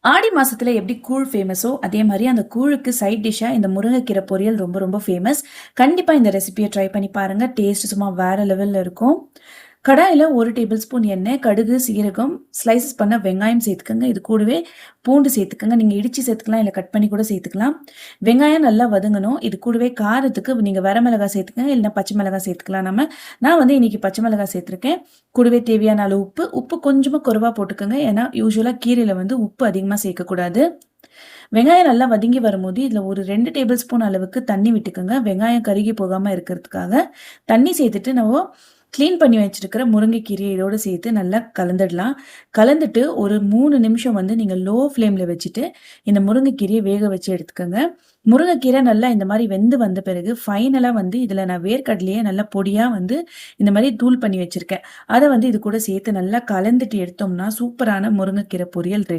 ஆடி மாசத்துல எப்படி கூழ் ஃபேமஸோ, அதே மாரி அந்த கூழுக்கு சைட் டிஷ்ஷா இந்த முருங்கைக்கீரை பொரியல் ரொம்ப ரொம்ப ஃபேமஸ். கண்டிப்பா இந்த ரெசிபிய ட்ரை பண்ணி பாருங்க. டேஸ்ட் சும்மா வேற லெவல்ல இருக்கும். கடாயில 1 டேபிள் ஸ்பூன் எண்ணெய், கடுகு, சீரகம், ஸ்லைசஸ் பண்ண வெங்காயம் சேர்த்துக்கங்க. இது கூடவே பூண்டு சேர்த்துக்கங்க. நீங்க இடிச்சு சேர்த்துக்கலாம், இல்ல கட் பண்ணி கூட சேர்த்துக்கலாம். வெங்காயம் நல்லா வதங்கணும். இது கூடவே காரத்துக்கு நீங்க வரமிளகாய் சேர்த்துக்கங்க, இல்லன்னா பச்சை மிளகாய் சேர்த்துக்கலாம் நான் வந்து இன்னைக்கு பச்சை மிளகாய் சேர்த்துருக்கேன். கூடவே தேவையான அளவு உப்பு. உப்பு கொஞ்சமா குறைவா போட்டுக்கங்க. ஏன்னா யூசுவலா கீரையில வந்து உப்பு அதிகமா சேர்க்கக்கூடாது. வெங்காயம் நல்லா வதங்கி வரும்போது, இதுல ஒரு 2 டேபிள் ஸ்பூன் அளவுக்கு தண்ணி விட்டுக்கங்க. வெங்காயம் கருகி போகாம இருக்கிறதுக்காக. தண்ணி சேர்த்துட்டு நம்ம கிளீன் பண்ணி வச்சிருக்கிற முருங்கைக்கீரையை இதோட சேர்த்து நல்லா கலந்துடலாம். கலந்துட்டு ஒரு 3 நிமிஷம் வந்து நீங்க லோ ஃப்ளேம்ல வச்சுட்டு, இந்த முருங்கைக்கீரையை வேக வச்சு எடுத்துக்கங்க. முருங்கைக்கீரை நல்லா இந்த மாரி வெந்து வந்த பிறகு, ஃபைனலா வந்து இதுல நான் வேர்க்கடலைய நல்லா பொடியா வந்து இந்த மாரி தூள் பண்ணி வச்சிருக்கேன். அத வந்து இது கூட சேர்த்து நல்லா கலந்துட்டு எடுத்தோம்னா, சூப்பரான முருங்கைக்கீரை பொரியல் ரெடி.